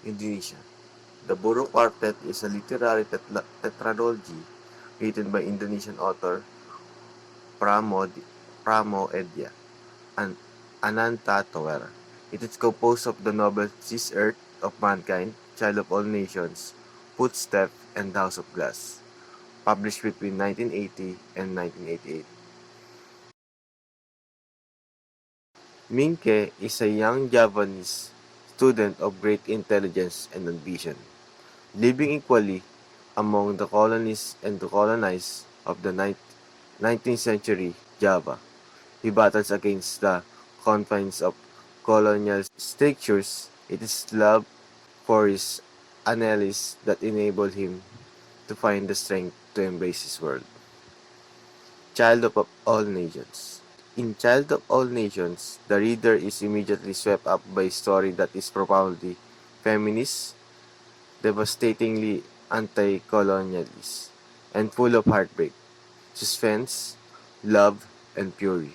Indonesia. The Burung Quartet is a literary tetralogy written by Indonesian author Pramo, Pramo Edya and Ananta Tawera. It is composed of the novels This Earth of Mankind, Child of All Nations, Footsteps, and House of Glass, published between 1980 and 1988. Minke is a young Javanese student of great intelligence and ambition, living equally among the colonists and the colonized of the 19th century Java. He battles against the confines of colonial strictures. It is love for his analysis that enabled him to find the strength to embrace his world. Child of All Nations. In Child of All Nations, the reader is immediately swept up by a story that is profoundly feminist, devastatingly anti-colonialist, and full of heartbreak, suspense, love, and fury.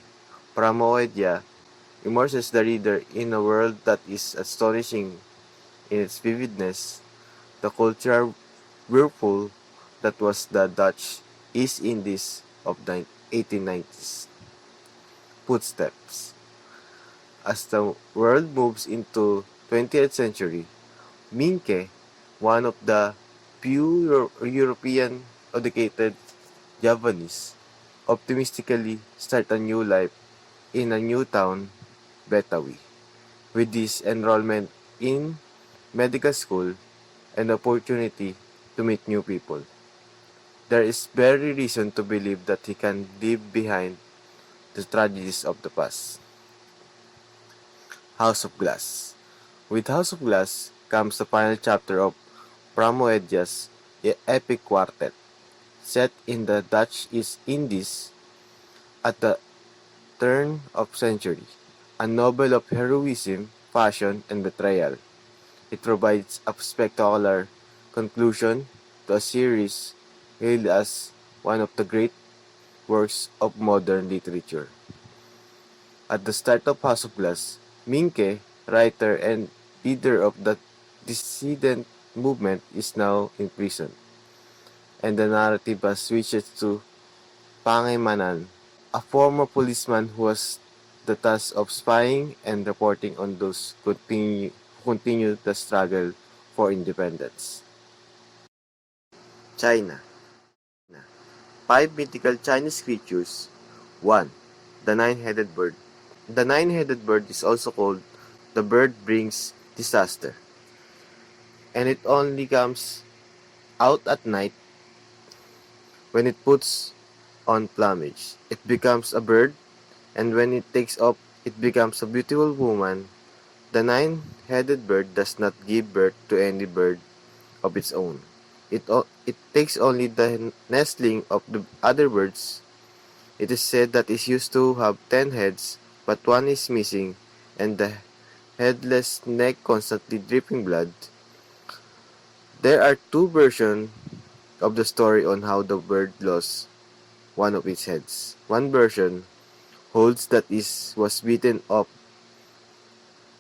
Pramoedya immerses the reader in a world that is astonishing in its vividness, the cultural whirlpool that was the Dutch East Indies of the 1890s. Footsteps. As the world moves into 20th century, Minke, one of the few European educated Javanese, optimistically start a new life in a new town, Betawi, with this enrollment in medical school and opportunity to meet new people. There is very reason to believe that he can leave behind the tragedies of the past. House of Glass. With House of Glass comes the final chapter of Pramoedya's epic quartet, set in the Dutch East Indies at the turn of century, a novel of heroism, passion, and betrayal. It provides a spectacular conclusion to a series hailed as one of the great works of modern literature. At the start of House of Glass, Minke, writer and leader of the dissident movement, is now in prison, and the narrative has switched to Pangemanan, a former policeman who has the task of spying and reporting on those who continue the struggle for independence. China. Five mythical Chinese creatures. 1. The nine-headed bird. The nine-headed bird is also called the bird brings disaster, and it only comes out at night when it puts on plumage. It becomes a bird, and when it takes off, it becomes a beautiful woman. The nine-headed bird does not give birth to any bird of its own. It takes only the nestling of the other birds. It is said that it used to have 10 heads, but one is missing, and the headless neck constantly dripping blood. There are two versions of the story on how the bird lost one of its heads. One version holds that it was beaten up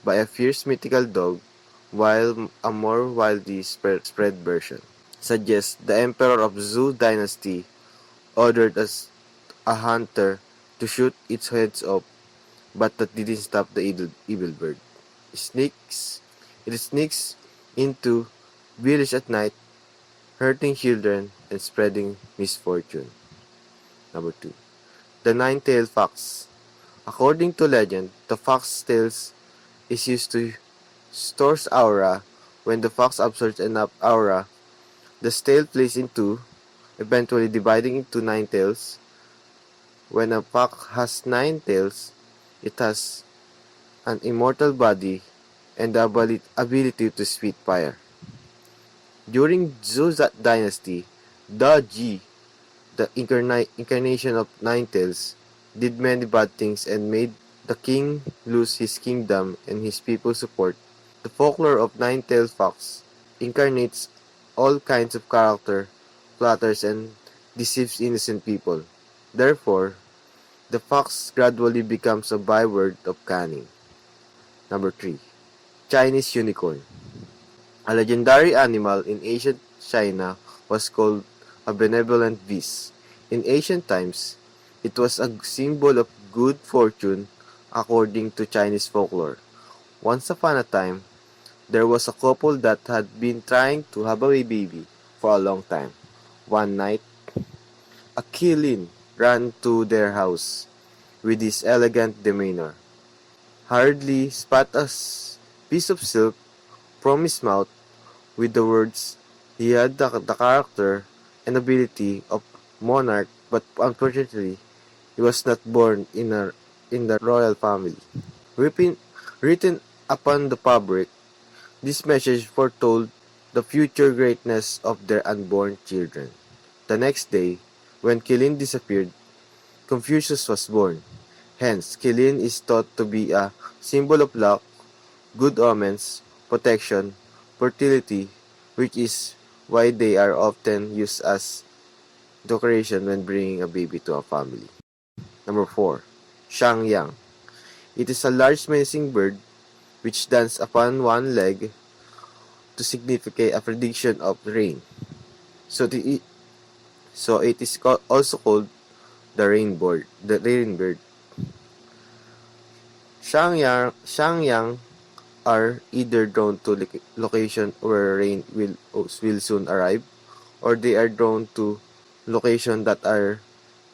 by a fierce mythical dog, while a more widely spread version suggests the emperor of Zhou dynasty ordered a hunter to shoot its heads off, but that didn't stop the evil bird. Sneaks, it sneaks into village at night, hurting children and spreading misfortune. Number 2. The Nine-Tailed Fox. According to legend, the fox tails is used to store aura. When the fox absorbs enough aura, the tail splits in two, eventually dividing into 9 tails. When a fox has 9 tails, it has an immortal body and the ability to spit fire. During Zhou dynasty, Da Ji, the incarnation of 9 tails, did many bad things and made the king lose his kingdom and his people's support. The folklore of Nine-Tailed Fox incarnates all kinds of character, flatters, and deceives innocent people. Therefore, the fox gradually becomes a byword of cunning. Number 3. Chinese Unicorn. A legendary animal in ancient China was called a benevolent beast. In ancient times, it was a symbol of good fortune according to Chinese folklore. Once upon a time, there was a couple that had been trying to have a baby for a long time. One night, a Kilin ran to their house with his elegant demeanor. Hardly spat a piece of silk from his mouth with the words. He had the character and ability of monarch, but unfortunately, he was not born in the royal family. Written, written upon the fabric, this message foretold the future greatness of their unborn children. The next day, when Kilin disappeared, Confucius was born. Hence, Kilin is thought to be a symbol of luck, good omens, protection, fertility, which is why they are often used as decoration when bringing a baby to a family. Number 4. Shangyang. It is a large menacing bird which stands upon one leg to signify a prediction of rain. So, so it is also called the rain bird. The rain bird. Shangyang are either drawn to location where rain will soon arrive, or they are drawn to location that are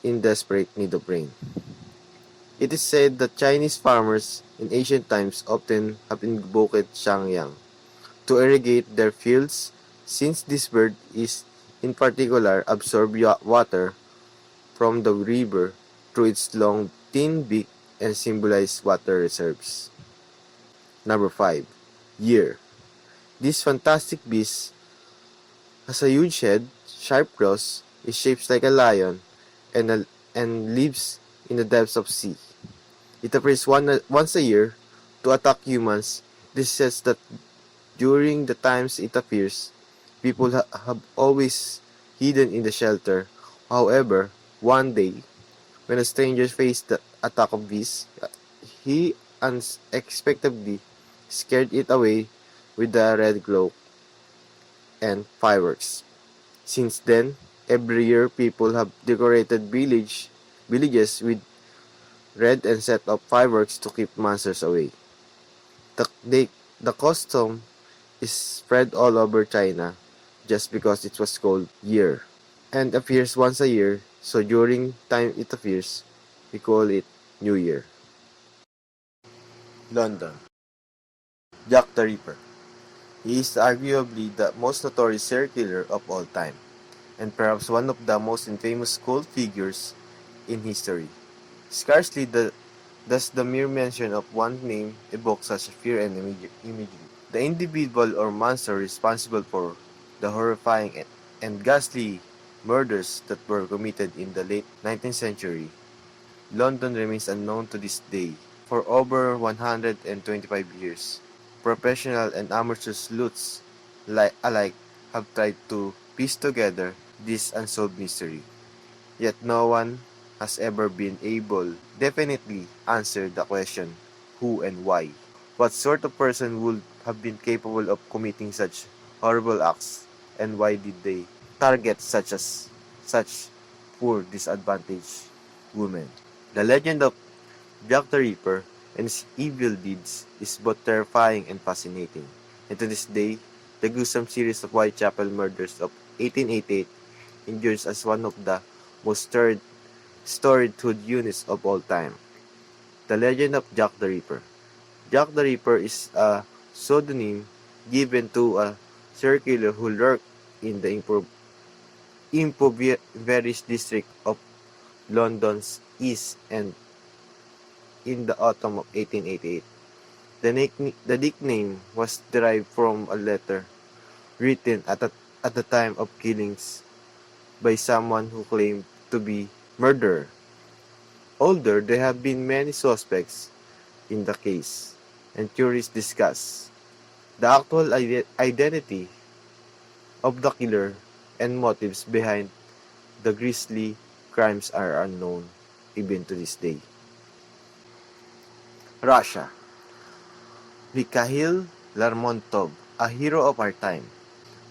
in desperate need of rain. It is said that Chinese farmers in ancient times often have invoked Shangyang to irrigate their fields, since this bird is in particular absorb water from the river through its long thin beak and symbolize water reserves. Number 5. Year. This fantastic beast has a huge head, sharp claws, is shaped like a lion, and lives in the depths of sea. It appears once a year to attack humans. This says that during the times it appears, people have always hidden in the shelter. However, one day, when a stranger faced the attack of beasts, he unexpectedly scared it away with the red glow and fireworks. Since then, every year people have decorated villages with red and set up fireworks to keep monsters away. The, they, the custom is spread all over China just because it was called year and appears once a year, so during time it appears, we call it New Year. London. Jack the Ripper. He is arguably the most notorious serial killer of all time, and perhaps one of the most infamous cult figures in history. Scarcely does the mere mention of one name evoke such fear and imagery. The individual or monster responsible for the horrifying and ghastly murders that were committed in the late 19th century, London remains unknown to this day. For over 125 years, professional and amateur sleuths alike have tried to piece together this unsolved mystery. Yet no one has ever been able definitely answer the question who and why. What sort of person would have been capable of committing such horrible acts, and why did they target such poor disadvantaged women? The legend of Jack the Ripper and his evil deeds is both terrifying and fascinating, and to this day, the gruesome series of Whitechapel murders of 1888 endures as one of the most storied hood units of all time. The legend of Jack the Ripper. Jack the Ripper is a pseudonym given to a serial killer who lurked in the impoverished district of London's East End in the autumn of 1888. The nickname was derived from a letter written at the time of killings by someone who claimed to be murderer. Although there have been many suspects in the case, and theories discuss the actual identity of the killer and motives behind the grisly crimes are unknown even to this day. Russia. Mikhail Lermontov, A Hero of Our Time.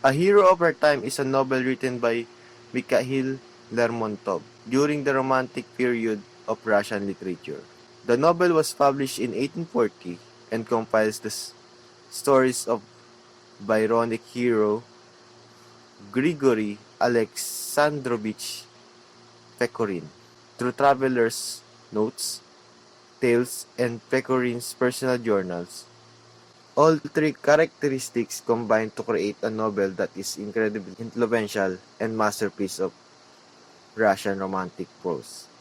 A Hero of Our Time is a novel written by Mikhail Lermontov during the Romantic period of Russian literature. The novel was published in 1840 and compiles the stories of Byronic hero Grigory Alexandrovich Pechorin. Through travelers' notes, tales, and Pechorin's personal journals, all three characteristics combine to create a novel that is incredibly influential and masterpiece of Russian romantic prose.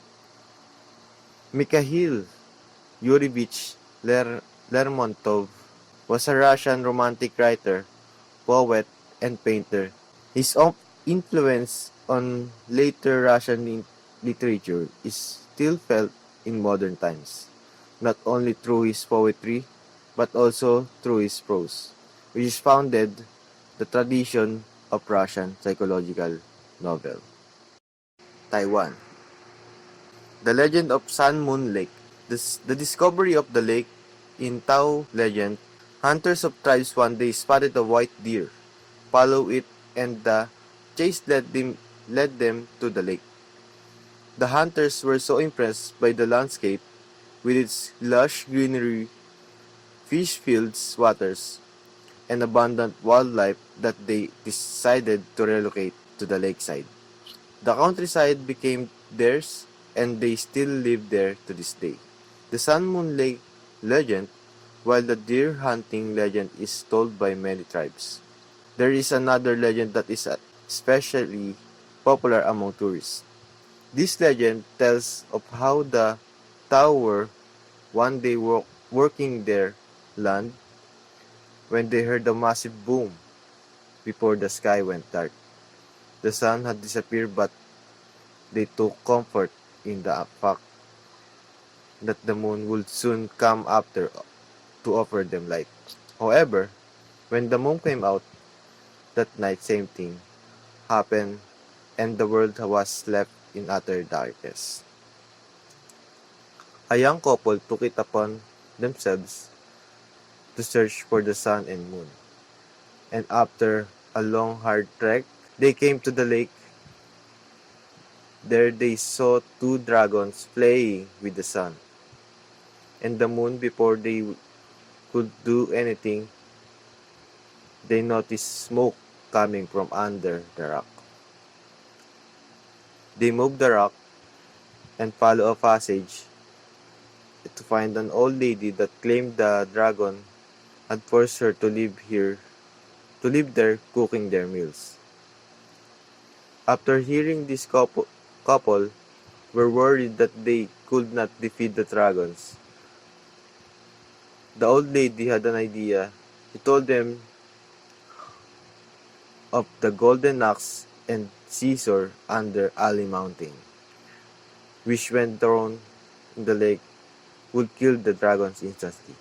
Mikhail Yurievich Lermontov was a Russian romantic writer, poet, and painter. His influence on later Russian literature is still felt in modern times, not only through his poetry, but also through his prose, which is founded the tradition of Russian psychological novel. Taiwan. The Legend of Sun Moon Lake. The discovery of the lake in Tao legend, hunters of tribes one day spotted a white deer, follow it, and the chase led them to the lake. The hunters were so impressed by the landscape with its lush greenery, fish fields, waters, and abundant wildlife that they decided to relocate to the lakeside. The countryside became theirs, and they still live there to this day. The Sun Moon Lake legend, while the deer hunting legend is told by many tribes. There is another legend that is especially popular among tourists. This legend tells of how the Tao one day working their land when they heard a massive boom before the sky went dark. The sun had disappeared, but they took comfort in the fact that the moon would soon come after to offer them light. However, when the moon came out that night, same thing happened, and the world was left in utter darkness. A young couple took it upon themselves to search for the sun and moon, and after a long hard trek, they came to the lake. There they saw two dragons playing with the sun and the moon. Before they could do anything, they noticed smoke coming from under the rock. They moved the rock and followed a passage to find an old lady that claimed the dragon had forced her to live there cooking their meals. After hearing this couple were worried that they could not defeat the dragons. The old lady had an idea. She told them of the golden axe and scissor under Ali Mountain, which when thrown in the lake would kill the dragons instantly.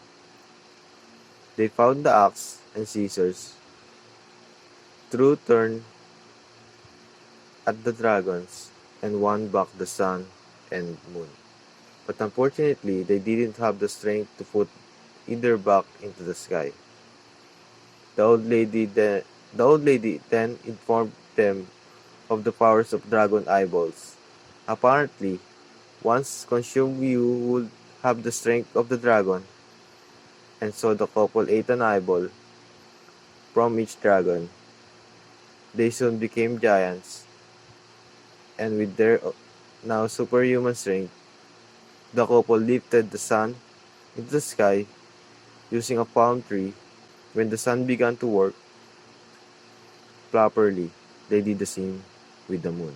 They found the axe and scissors, threw turn at the dragons, and won back the sun and moon. But unfortunately, they didn't have the strength to put either back into the sky. The old lady then informed them of the powers of dragon eyeballs. Apparently, once consumed, you would have the strength of the dragon, and so the couple ate an eyeball from each dragon. They soon became giants, and with their now superhuman strength, the couple lifted the sun into the sky using a palm tree. When the sun began to work properly, they did the same with the moon.